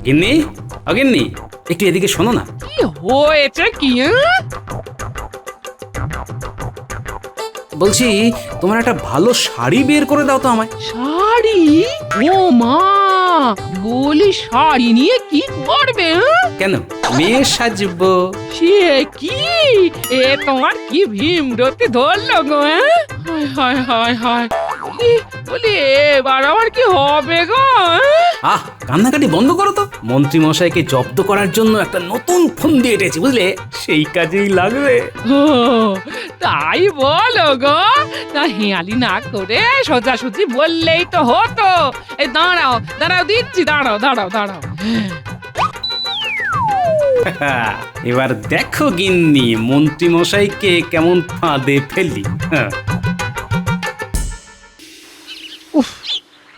গিন্নি, অগিন্নি, একটু এদিকে শোনো না। কি হয়েছে কি? বলছি, তোমার একটা ভালো শাড়ি বের করে দাও তো আমায়। শাড়ি? ও মা, বলি শাড়ি নিয়ে কি করবে? কেন, মেয়ে সাজবো। সে কি, এ তোমার কি ভীমরতি ধরলো গো? হায় হায় হায় হায়, বলি এবার আমার কি হবে গো? আহ, কান্নাকাটি বন্ধ করো তো। মন্ত্রী মশাইকে জব্দ করার জন্য একটা নতুন ফন্দি এঁটেছি, বুঝলে, সেই কাজেই লাগবে। ও, তাই বলো গো? তা হেয়ালি না করে সোজাসুজি বললেই তো হতো। এই দাঁড়াও দাঁড়াও, দিচ্ছি, দাঁড়াও দাঁড়াও দাঁড়াও। এবার দেখো গিন্নি, মন্ত্রী মশাইকে কেমন ফাঁদে ফেলি। হ্যাঁ,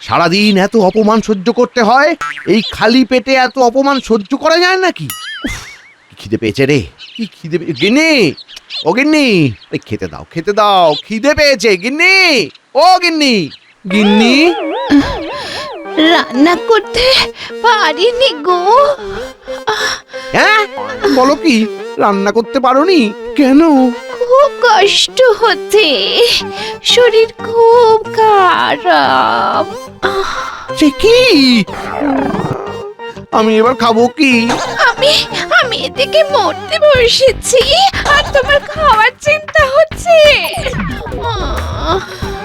সারাদিন এত অপমান সহ্য করতে হয়, এই খালি পেটে এত অপমান সহ্য করা যায় নাকি? উফ, কি খিদে পেয়েছে রে, কি খিদে গিন্নি, ও গিন্নি, খেতে দাও খেতে দাও, খিদে পেয়েছে গিন্নি, ও গিন্নি, গিন্নি। রান্না করতে পারিনি গো। হ্যাঁ, বলো কি, রান্না করতে পারোনি কেন? খুব কষ্ট হচ্ছে, শরীর খুব খারাপ। সে কি, আমি এবার খাবো কি? আমি আমি এদিকে মরতে বসেছি আর তোমার খাওয়ার চিন্তা হচ্ছে।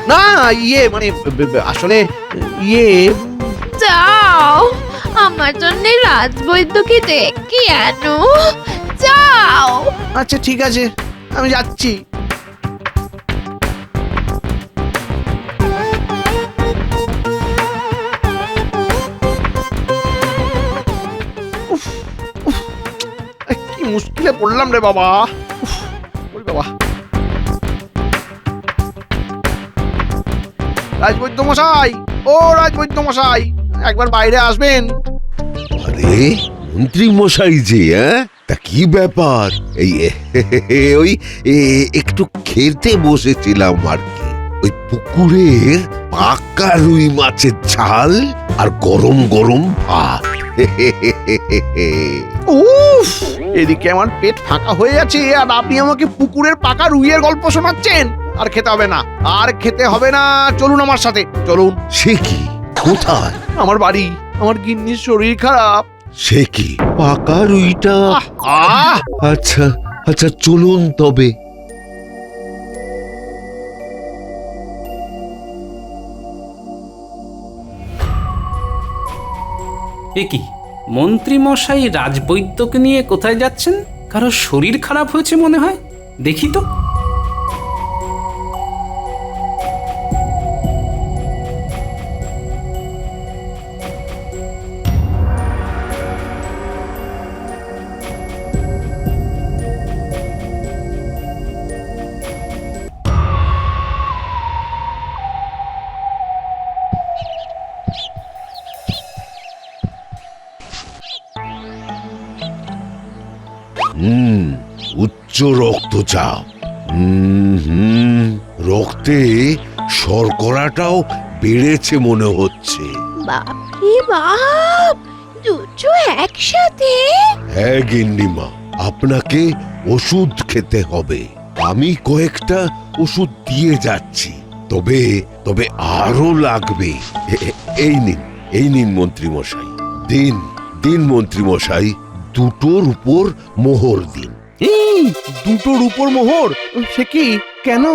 না, ইয়ে মানে আসলে ইয়ে, যাও, আমার জন্য রাজবৈদ্যকে ডেকে আনো, যাও। আচ্ছা ঠিক আছে, আমি যাচ্ছি। উফ, উফ, কি মুশকিলে পড়লাম রে বাবা। উফ, ওরে বাবা। রাজবৈদ্য মশাই, ও রাজবৈদ্য মশাই, একবার বাইরে আসবেন। আরে মন্ত্রী মশাই যে, তা কি ব্যাপার? এই ওই একটু খেতে বসেছিলাম আর কি। ওই পুকুরের পাকা রুই মাছের ঝাল আর গরম গরম ভাত। উফ, এদিকে আমার পেট ফাঁকা হয়ে যাচ্ছে আর আপনি আমাকে পুকুরের পাকা রুইয়ের গল্প শোনাচ্ছেন। আর খেতে হবে না, আর খেতে হবে না, চলুন আমার সাথে চলুন। সে কি, কোথায়? আমার বাড়ি, আমার গিন্নির শরীর খারাপ। সে কি, পাকা রুইটা? আহ, আচ্ছা আচ্ছা, চলুন তবে। এ কি, মন্ত্রী মশাই রাজবৈদ্যকে নিয়ে কোথায় যাচ্ছেন? কারো শরীর খারাপ হয়েছে মনে হয়, দেখি তো। উচ্চ রক্তচাপ। রক্তে শর্করাটাও বেড়েছে মনে হচ্ছে। বাপরে বাপ, দুটো একসাথে? হ্যাঁ গিন্নিমা, আপনাকে ওষুধ খেতে হবে। আমি কয়েকটা ওষুধ দিয়ে যাচ্ছি, তবে তবে আরো লাগবে। এই নিন মন্ত্রী মশাই, দিন দিন মন্ত্রী মশাই, দুটোর উপর মোহর দিন। দুটোর উপর মোহর? সে কি, কেন?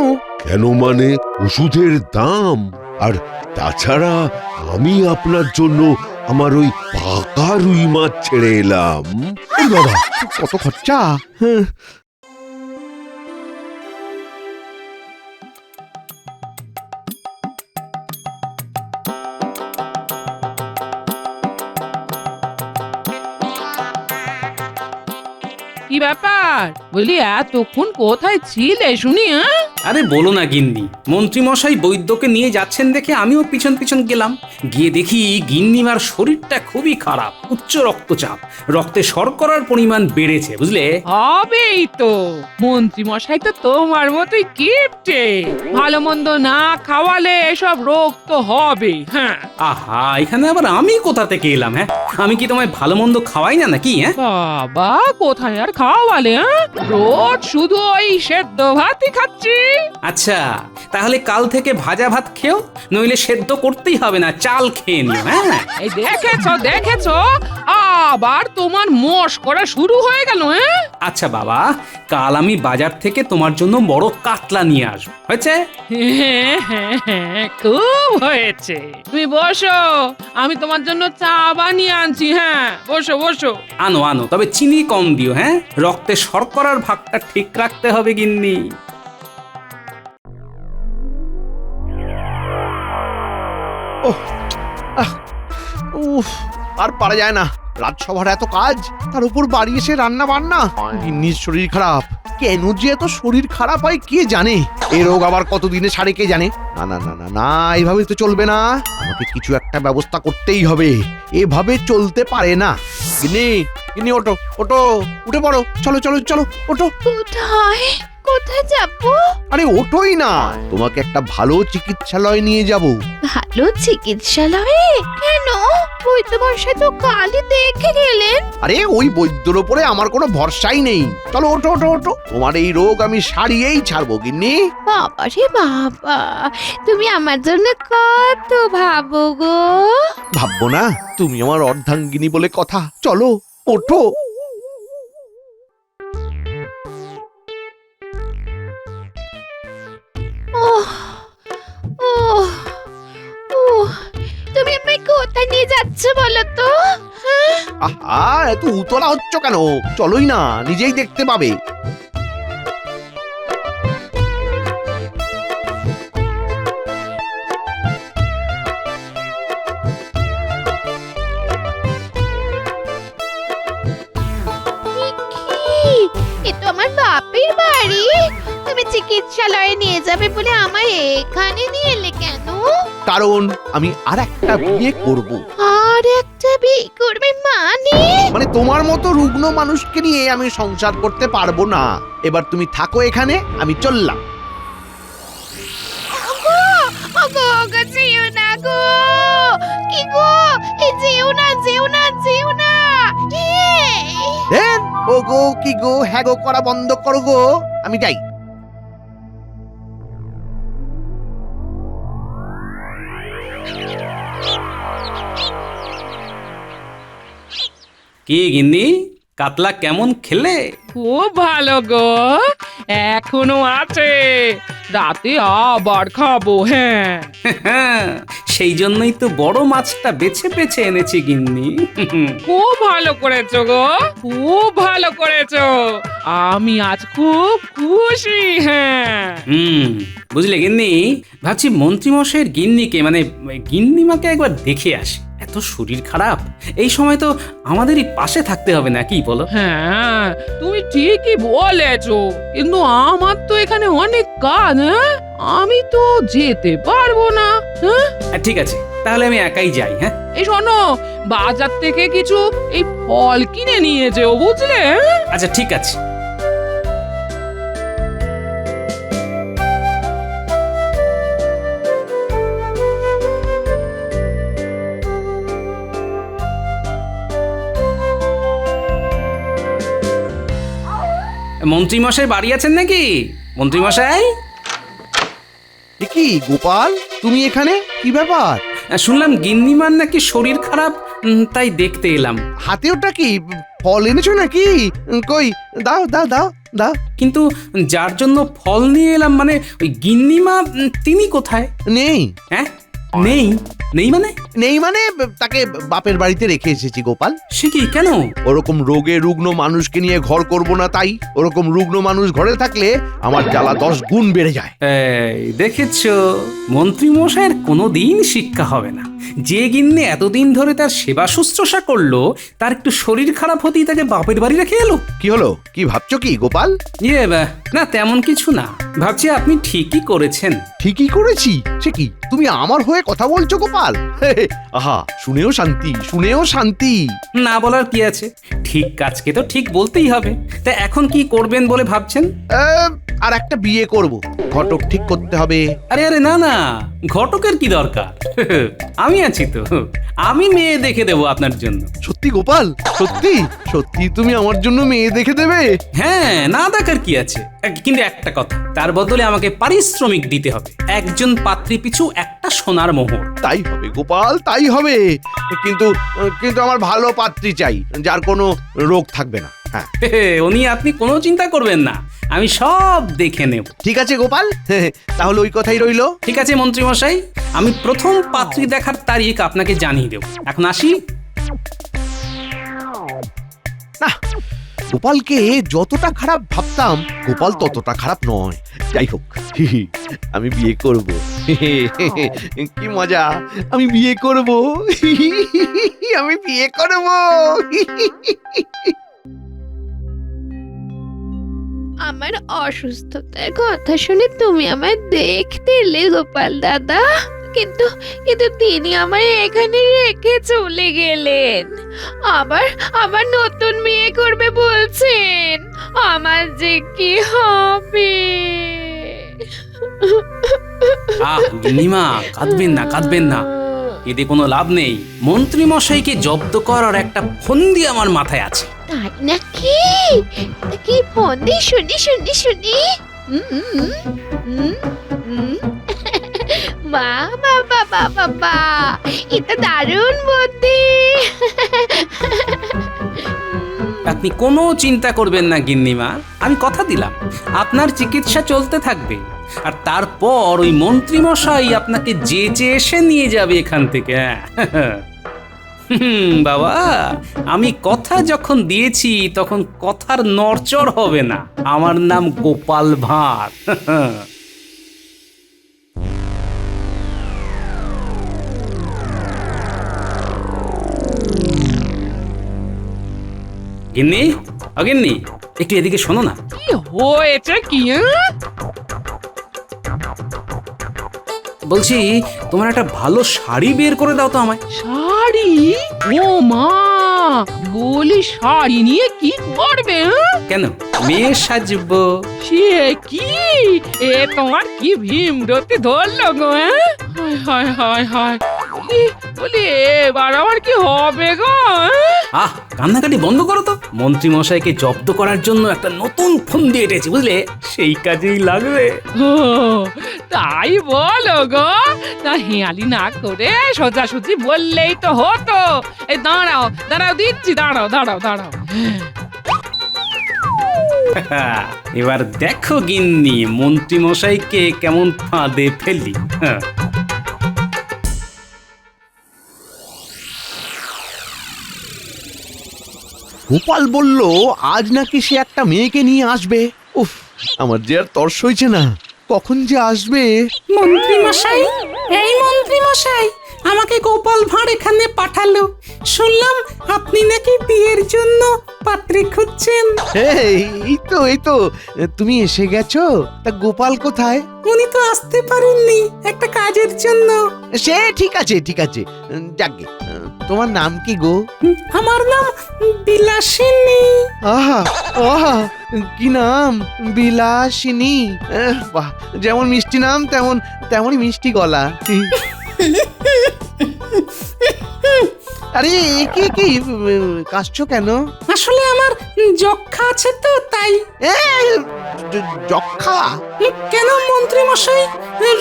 কেন মানে, ওষুধের দাম। আর তাছাড়া আমি আপনার জন্য আমার ওই পাকা রুই মাছ ছেড়ে এলাম। এই বাবা, কত খরচা। কি ব্যাপার, বলি এতক্ষণ কোথায় ছিলে শুনি? আরে বলো না গিন্নি, মন্ত্রীমশাই বৈদ্যকে নিয়ে যাচ্ছেন দেখে আমিও পিছন পিছন গেলাম। গিয়ে দেখি গিন্নিমার শরীরটা খুবই খারাপ, উচ্চ রক্তচাপ, রক্তে শর্করার পরিমাণ বেড়েছে, বুঝলে? হবেই তো, মন্ত্রী মশাই তো তোমার মতোই কিপটে, ভালো মন্দ না খাওয়ালে এসব রোগ তো হবে। হ্যাঁ আহা, এখানে আবার আমি কোথা থেকে এলাম? হ্যাঁ, আমি কি তোমায় ভালো মন্দ খাওয়াই না নাকি? হ্যাঁ, বাবা, কোথায় আর খাওয়ালে? রোজ শুধু ওই সেদ্ধ ভাতই খাচ্ছি। আচ্ছা, তাহলে কাল থেকে ভাজা ভাত খেও, নইলে সেদ্ধ করতেই হবে না, চাল খেয়ে নিও। হ্যাঁ, এই দেখেছো, আবার তোমার মশকরা শুরু হয়ে গেল। হ্যাঁ আচ্ছা বাবা, কাল আমি বাজার থেকে তোমার জন্য বড় কাতলা নিয়ে আসবো, হয়েছে? হ্যাঁ, খুব হয়েছে। তুমি বসো, আমি তোমার জন্য চা বানিয়ে আনছি। হ্যাঁ, বসো বসো। আনো আনো, তবে চিনি কম দিও। হ্যাঁ, রক্তে শর্করার ভাগটা ঠিক রাখতে হবে গিন্নি। উফ, আর পারা যায় না, রাজসভার এত কাজ, তার উপর বাড়ি এসে রান্না বান্না। গিন্নির শরীর খারাপ, কেন যে এত শরীর খারাপ হয় কে জানে। এই রোগ আবার কতদিনে সারে কে জানে। না না না না না, এইভাবে তো চলবে না, আমাকে কিছু একটা ব্যবস্থা করতেই হবে, এভাবে চলতে পারে না। গিন্নি, গিন্নি, ওঠো ওঠো, উঠে পড়ো, চলো চলো চলো, ওঠো। কোথায় কোথায় যাবো? আরে ওঠোই না, তোমাকে একটা ভালো চিকিৎসালয় নিয়ে যাব। ভালো চিকিৎসালয়ে? কেন? বৈদ্যমশাই তো কালই দেখে গেলেন। আরে ওই বৈদ্যর ওপরে আমার কোনো ভরসাই নেই। চলো ওঠো ওঠো ওঠো, তোমার এই রোগ আমি সারিয়েই ছাড়বো গিন্নি। বাবা রে বাবা, তুমি আমার জন্য কত ভাবো গো। ভাববো না? তুমি আমার অর্ধাঙ্গিনী বলে কথা। চলো ওঠো। ওহ ওহ ওহ, তুমি আমায় কোথায় নিয়ে যাচ্ছ বলো তো? হ্যাঁ? আহা, এত উতলা হচ্ছ কেন? চলোই না, নিজেই দেখতে পাবে। এ তো আমার বাপের বাড়ি। তুমি চিকিৎসালয়ে নিয়ে যাবে বলে আমায় এখানে নিয়ে এলে কেন? কারণ আমি আর একটা বিয়ে করব। আর একটা বিয়ে করবে মানে? মানে তোমার মতো রুগ্ন মানুষকে নিয়ে আমি সংসার করতে পারবো না। এবার তুমি থাকো এখানে, আমি চললাম। ওগো ওগো ওগো, যেও না গো। কি গো, এই যেও না যেও না যেও না। দেন ও গো কি গো হ্যাঁ গো করা বন্ধ করো গো, আমি যাই। কি গিন্নি, কাতলা কেমন খেলে? খুব ভালো গো, এখনো আছে, রাতে আবার খাবো। হ্যাঁ, সেই জন্যই তো বড় মাছটা বেছে বেছে এনেছি গিন্নি। খুব ভালো করেছো গো, খুব ভালো করেছো, আমি আজ খুব খুশি। হ্যাঁ, বুঝলে গিন্নি, ভাবছি মন্ত্রীমশাইয়ের গিন্নিকে মানে গিন্নিমাকে একবার দেখে আসি। এত শরীর খারাপ, এই সময় তো আমাদেরই পাশে থাকতে হবে না, কি বলো? হ্যাঁ, তুমি ঠিকই বলেছো, কিন্তু আমার তো এখানে অনেক কাজ। হ্যাঁ, আমি তো যেতে পারবো না। হ্যাঁ, ঠিক আছে, তাহলে আমি একাই যাই। হ্যাঁ, এই শোনো, বাজার থেকে কিছু এই ফল কিনে নিয়ে যেও, বুঝলে? আচ্ছা ঠিক আছে। মন্ত্রীমশাই বাড়ি আছেন নাকি? মন্ত্রীমশাই, কি গোপাল, তুমি এখানে? কি ব্যাপার? শুনলাম গিন্নিমার নাকি শরীর খারাপ, তাই দেখতে এলাম। হাতে ওটা কি ফল এনেছো নাকি? কই দাও দাও দাও দাও। কিন্তু যার জন্য ফল নিয়ে এলাম, মানে ওই গিন্নিমা, তিনি কোথায়? নেই। হ্যাঁ, নেই? নেই মানে? নেই মানে তাকে বাপের বাড়িতে রেখে এসেছি গোপাল। সে কি, কেন? ওরকম রোগে রুগ্ন মানুষকে নিয়ে ঘর করব না তাই। ওরকম রুগ্ন মানুষ ঘরে থাকলে আমার জ্বালা 10 গুণ বেড়ে যায়। এই দেখেছো, মন্ত্রী মশাইয়ের কোনোদিন শিক্ষা হবে না। যে গিন্নি এতদিন ধরে তার সেবা শুশ্রূষা করলো তার একটু শরীর খারাপ হতেই তাকে বাপের বাড়ি রেখে এলো। কি হলো? কি ভাবছো কি গোপাল? না তেমন কিছু না, ভাবছি আপনি ঠিকই করেছেন। ঠিকই করেছি? সে কি, তুমি আমার হয়ে কথা বলছো গোপাল? আহা, শুনেও শান্তি, শুনেও শান্তি। না বলার কি আছে, ঠিক কাজকে তো ঠিক বলতেই হবে। তা এখন কি করবেন বলে ভাবছেন? আর একটা বিয়ে করব, ঘটক ঠিক করতে হবে। আরে আরে না না, ঘটকের কি দরকার, আমি আছি তো, আমি মেয়ে দেখে দেবো আপনার জন্য। সত্যি গোপাল? সত্যি সত্যি তুমি আমার জন্য মেয়ে দেখে দেবে? হ্যাঁ, না দেখার কি আছে, কিন্তু একটা কথা, তার বদলে আমাকে পারিশ্রমিক দিতে হবে। একজন পাত্রী পিছু একটা সোনার মোহর। তাই হবে গোপাল, তাই হবে। কিন্তু কিন্তু আমার ভালো পাত্রী চাই, যার কোনো রোগ থাকবে না। হ্যাঁ উনি আপনি কোনো চিন্তা করবেন না, আমি সব দেখে নেব। ঠিক আছে গোপাল, তাহলে ওই কথাই রইলো। ঠিক আছে মন্ত্রী মশাই, আমি প্রথম পাত্রী দেখার তারিখ আপনাকে জানিয়ে দেব। এখন আসি। না, গোপালকে যতটা খারাপ ভাবতাম গোপাল ততটা খারাপ নয়। যাই হোক, আমি বিয়ে করব। কি মজা, আমি বিয়ে করব। আমি বিয়ে করব। আমার অসুস্থতার কথা শুনে তুমি আমায় দেখতে এলে গোপাল দাদা, কিন্তু কিন্তু তিনি আমায় এখানে রেখে চলে গেলেন। আবার আবার নতুন বিয়ে করবে বলছেন, আমার যে কি হবে? গিন্নিমা, কাঁদবেন না কাঁদবেন না, এতে কোনো লাভ নেই। মন্ত্রী মশাইকে জব্দ করার একটা ফন্দি আমার মাথায় আছে। তাই নাকি? কি ফন্দি, শুনি শুনি শুনি। বাবা বাবা বাবা, এটা দারুণ বুদ্ধি। আপনি কোনো চিন্তা করবেন না গিন্নিমা, আমি কথা দিলাম আপনার চিকিৎসা চলতে থাকবে, আর তারপর ওই মন্ত্রী মশাই আপনাকে যেচে এসে নিয়ে যাবে এখান থেকে। বাবা, আমি কথা যখন দিয়েছি তখন কথার নড়চড় হবে না। আমার নাম গোপাল ভাঁড়। গিন্নি, অগিন্নি, একটু এদিকে শোনো না। কি হয়েছে কি? বলছি, তোমার একটা ভালো শাড়ি বের করে দাও তো আমায়। শাড়ি? ও মা, বলি শাড়ি নিয়ে কি করবে? কেন, মেয়ে সাজবো। সে কি, এ তোমার কি ভীমরতি ধরলো গো? হায় হায় হায় হায়, বলি এবার আমার কি হবে গো? কান্নাকাটি বন্ধ করো তো। মন্ত্রী মশাইকে জব্দ করার জন্য একটা নতুন ফন্দি এঁটেছি, বুঝলে, সেই কাজেই লাগবে। ও তাই বলো গো, তা হেয়ালি না করে সোজাসুজি বললেই তো হতো। এই দাঁড়াও দাঁড়াও, দিচ্ছি, দাঁড়াও দাঁড়াও দাঁড়াও। এবার দেখো গিন্নি, মন্ত্রী মশাইকে কেমন ফাঁদে ফেলি। গোপাল বলল আজ নাকি সে একটা মেয়েকে নিয়ে আসবে। উফ, আমার যে আর তর্স হইছে না, কখন যে আসবে। মন্ত্রী মশাই, এই মন্ত্রী মশাই, আমাকে গোপাল ভাঁড় এখানে পাঠালো। শুনলাম আপনি নাকি বিয়ের জন্য পাত্রী খুঁজছেন। এই তো তুমি এসে গেছো। তা গোপাল কোথায়? উনি তো আসতে পারেননি একটা কাজের জন্য। সে ঠিক আছে ঠিক আছে, যাকগে। তোমার নাম কি গো? আমার নাম বিলাসিনী। আহা আহা, কি নাম, বিলাসিনী। বাহ, যেমন মিষ্টি নাম তেমনই মিষ্টি গলা। আরে কি কাশছো কেন? আসলে আমার যক্ষা আছে তো, তাই। যক্ষা? কেন মন্ত্রী মশাই,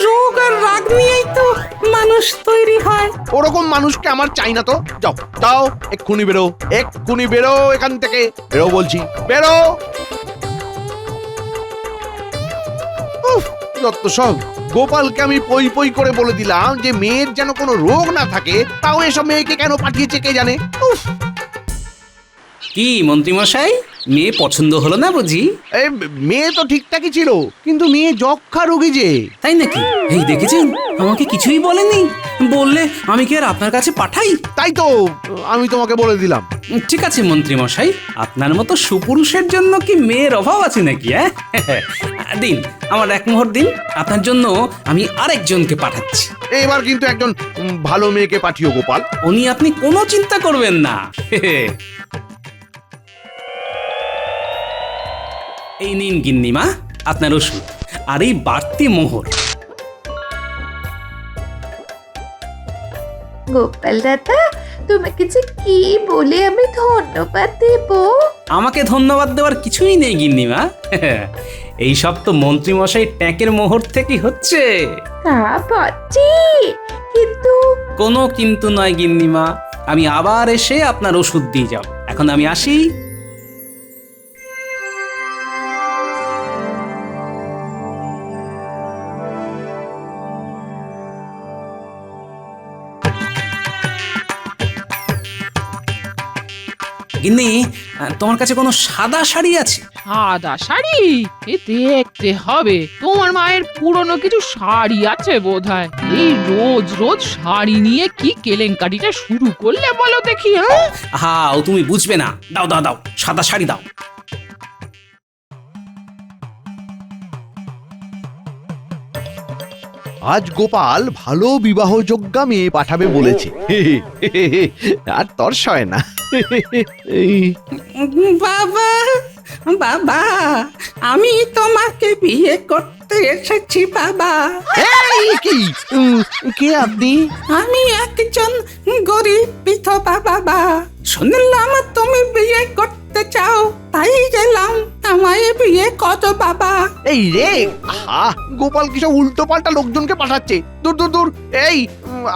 রোগ আর রাগ নিয়েই তো মানুষ তৈরি হয়। ওরকম মানুষকে আমার চাই না তো। যাও যাও, এক্ষুনি বেরো, এক্ষুনি বেরো এখান থেকে, বেরো বলছি, বেরো। যত সব। গোপালকে আমি পই পই করে বলে দিলাম যে মেয়ের যেন কোনো রোগ না থাকে, তাও এসব মেয়েকে কেন পাঠিয়েছে কে জানে। কি মন্ত্রী মশাই, মেয়ে পছন্দ হলো না বুঝি? এই মেয়ে তো ঠিকঠাকই ছিল, কিন্তু মেয়ে যক্ষা রোগী যে। তাই নাকি? এই দেখেছেন, আমাকে কিছুই বলেনি। বললে আমি কি আর আপনার কাছে পাঠাই? তাই তো আমি তোমাকে বলে দিলাম। ঠিক আছে মন্ত্রী মশাই, আপনার মতো সুপুরুষের জন্য কি মেয়ের অভাব আছে নাকি? দিন, আমার এক মোহর দিন, আপনার জন্য আমি আরেকজনকে পাঠাচ্ছি। এবার কিন্তু একজন ভালো মেয়েকে পাঠিও গোপাল। উনি আপনি কোনো চিন্তা করবেন না। এই নিন গিন্নিমা আপনার ওষুধ আর এই বাড়তি মোহর। গোপাল দাদা, তোমাকে যে কি বলে আমি ধন্যবাদ দেব? আমাকে ধন্যবাদ দেওয়ার কিছুই নেই গিন্নিমা। এই সব তো মন্ত্রী মশাই ট্যাঁকের মোহর থেকেই হচ্ছে। তা বটে, কিন্তু কোনো কিন্তু নয় গিন্নিমা, আমি আবার এসে আপনার ওষুধ দিয়ে যাব। এখন আমি আসি। গিন্নি, তোমার কাছে কোনো সাদা শাড়ি আছে? সাদা শাড়ি? এ দেখতে হবে, তোমার মায়ের পুরনো কিছু শাড়ি আছে বোধহয়। এই রোজ রোজ শাড়ি নিয়ে কি কেলেঙ্কারিটা শুরু করলে বলো দেখি? হ্যাঁ, হ্যাঁ, ও তুমি বুঝবে না। দাও দাও দাও, সাদা শাড়ি দাও। আজ গোপাল ভালো বিবাহযোগ্যা মেয়ে পাঠাবে বলেছে। আর তর্সয় না। এই, বাবা, বাবা, আমি তোমাকে বিয়ে করতে এসেছি বাবা। এই কি কে আপনি? আমি একজন গরিব বিধবা বাবা। শুনলাম তুমি বিয়ে করতে চাও, তাই গেলাম। আমায় বিয়ে করো বাবা। এই রে, আহা, গোপাল কিসব উল্টো পাল্টা লোকজনকে পাঠাচ্ছে। দূর দূর দূর। এই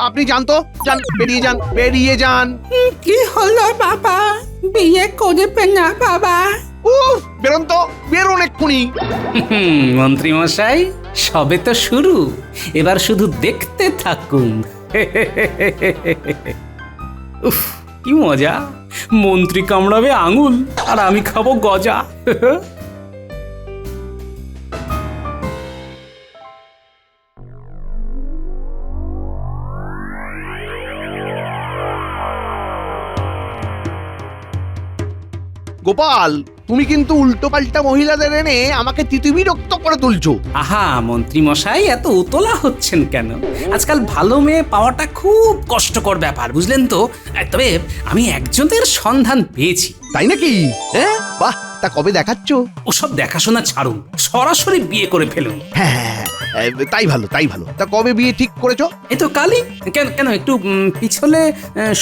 আপনি যান তো, যান, বেরিয়ে যান, বেরিয়ে যান। কি হলো বাবা, বিয়ে করবে না বাবা? উফ, বেরোন তো, বেরোন এক্ষুনি। মন্ত্রী মশাই, সবে তো শুরু, এবার শুধু দেখতে থাকুন। উফ, কি মজা! মন্ত্রী কামড়াবে আঙুল আর আমি খাবো গজা। গোপাল, তুমি কিন্তু উল্টো পাল্টা মহিলাদের এনে আমাকে তিতিবিরক্ত করে তুলছো। আহা মন্ত্রী মশাই, এত উতলা হচ্ছেন কেন? আজকাল ভালো মেয়ে পাওয়াটা খুব কষ্টকর ব্যাপার, বুঝলেন তো। তবে আমি একজনের সন্ধান পেয়েছি। তাই নাকি? হ্যাঁ, বাহ, তা কবে দেখাচ্ছ? ওসব দেখাশোনা ছাড়ুন, সরাসরি বিয়ে করে ফেলুন। হ্যাঁ, তাই ভালো, তাই ভালো। তা কবে বিয়ে ঠিক করেছো? এই তো কালই। কেন কেন, একটু পিছলে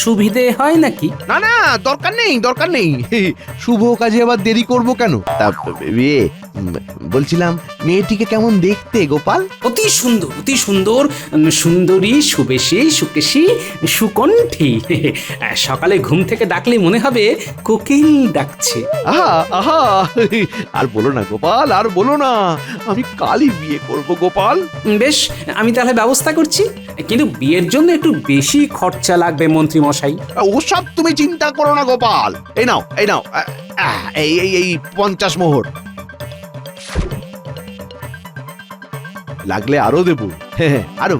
সুবিধে হয় নাকি? না না, দরকার নেই, দরকার নেই। শুভ কাজে আবার দেরি করব কেন? তা বিয়ে বলছিলাম, মেয়েটিকে কেমন দেখতে গোপাল? অতি সুন্দর, অতি সুন্দর, সুন্দরী, সুবেশী, সুকেশী, সুকণ্ঠী। সকালে ঘুম থেকে ডাকলে মনে হবে কোকিল ডাকছে। আহা আহা, আর বলো না গোপাল, আর বলো না। আমি কালই বিয়ে করব গোপাল। বেশ, আমি তাহলে ব্যবস্থা করছি, কিন্তু বিয়ের জন্য একটু বেশি খরচা লাগবে মন্ত্রী মশাই। ওসব তুমি চিন্তা করো না গোপাল। এই নাও, এই নাও, এই এই এই 50 মোহর। লাগলে আরো দেবো। হ্যাঁ, আরো।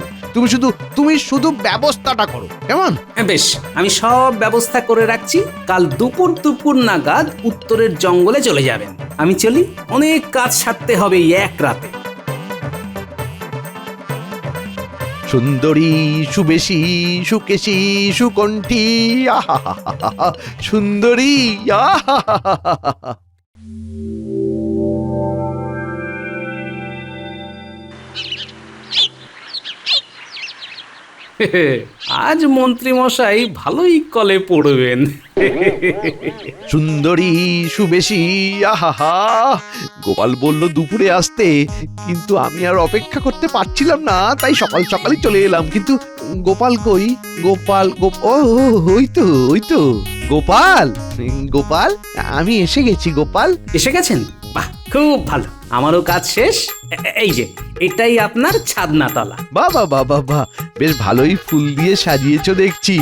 তুমি শুধু ব্যবস্থাটা করো, কেমন? বেশ, আমি সব ব্যবস্থা করে রাখছি। কাল দুপুর নাগাদ উত্তরের জঙ্গলে চলে যাবেন। আমি চলি, অনেক কাজ সারতে হবে এই এক রাতে। সুন্দরী, সুবেশী, সুকেশী, সুকণ্ঠী, আহা সুন্দরী, আহা। আজ মন্ত্রী মশাই ভালোই কলে পড়বেন। সুন্দরী, সুবেশী, আহা। গোপাল বলল দুপুরে আসতে, কিন্তু আমি আর অপেক্ষা করতে পারছিলাম না, তাই সকাল সকালই চলে এলাম। কিন্তু গোপাল কই? গোপাল, ও ওই তো গোপাল, গোপাল, আমি এসে গেছি গোপাল। এসে গেছেন? বাহ, খুব ভালো। আমারও কাজ শেষ, এই যে এটাই আপনার ছাদনাতলা। বাহ বাহ বাহ বাহ বাহ, বেশ ভালোই ফুল দিয়ে সাজিয়েছো দেখছি।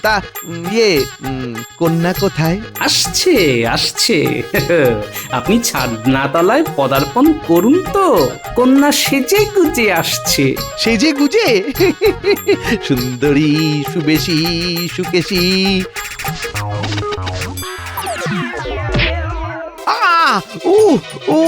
তা কন্যা কোথায়? আসছে আসছে আপনি ছাদনাতলায় পদার্পণ করুন তো, কন্যা সেজে গুজে আসছে। সেজে গুজে সুন্দরী সুবেশী সুকেশী। ও ও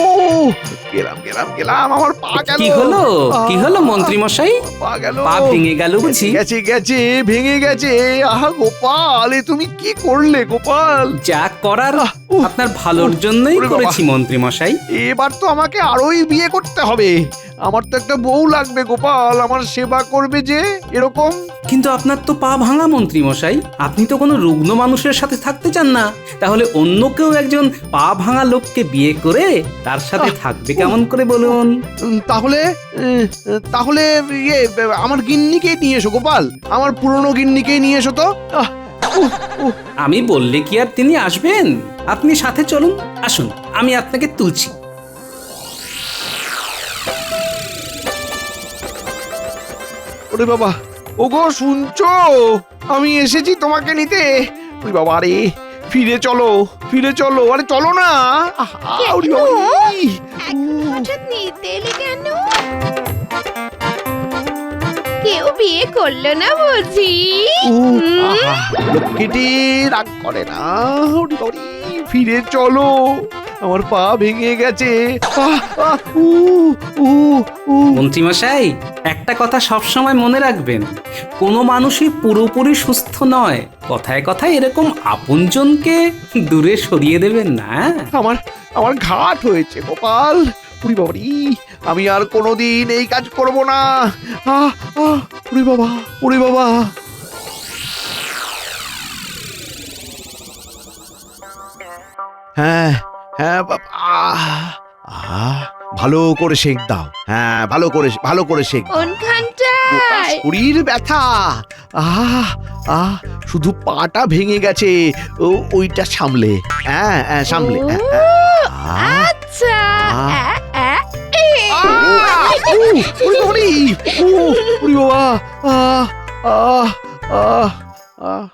গেলাম গেলাম গেলাম, আমার পা গেল। কি হলো কি হলো মন্ত্রী মশাই? পা গেল, পা ভেঙে গেল বুঝি? গেছে গেছে ভেঙে গেছে। আহা গোপাল, এ তুমি কি করলে গোপাল? যা করার উফ, আপনার ভালোর জন্যই ওরে বাবা। করেছি মন্ত্রী মশাই। এবার তো আমাকে আরোই বিয়ে করতে হবে। আমার তো একটা বউ লাগবে গোপাল, আমার সেবা করবে যে এরকম। কিন্তু আপনার তো পা ভাঙা মন্ত্রী মশাই, আপনি তো কোনো রুগ্ন মানুষের সাথে থাকতে চান না। তাহলে অন্য কেউ একজন পা ভাঙা লোককে বিয়ে করে তার সাথে থাকবে কেমন করে বলুন? তাহলে তাহলে ইয়ে আমার গিন্নিকে নিয়ে এসো গোপাল, আমার পুরনো গিন্নিকে নিয়ে এসো তো। আমি বললে কি আর তিনি আসবেন? আপনি সাথে চলুন, আসুন আমি আপনাকে তুলছি। ওরে বাবা, ওগো শুনছো? আমি এসেছি তোমাকে নিতে। ওই বাবা, আরে ফিরে চলো ফিরে চলো, আরে চলো না। আহা, ওরে বাবা, হঠাৎ নিতে এলে কেন? কেউ বিয়ে করলো না বুঝি? আহা, লক্ষ্মীটি রাগ করে না। ওরে বাবা, ফিরে চলো, আমার পা ভেঙে গেছে। আহ, আহ, উ, উ, উ। মন্ত্রী মশাই, একটা কথা সব সময় মনে রাখবেন, কোনো মানুষই পুরোপুরি সুস্থ নয়। কথায় কথায় এরকম আপনজনকে দূরে সরিয়ে দেবেন না। আমার আমার ঘাট হয়েছে গোপাল। উরি বাবারি, আমি আর কোনোদিন এই কাজ করব না। আহ আহ, উরি বাবা উরি বাবা। হ্যাঁ হ্যাঁ ভালো করে শেক দাও। হ্যাঁ ভালো করে শেক দাও। কোনখানটায়? শরীর ব্যথা। আহ আহ, শুধু পাটা ভেঙে গেছে, ওইটা সামলে। হ্যাঁ হ্যাঁ সামলে। ও, আহ, আচ্ছা। আহ। আ, আ, এ। ওরে বাবা, আহ আহ আহ আহ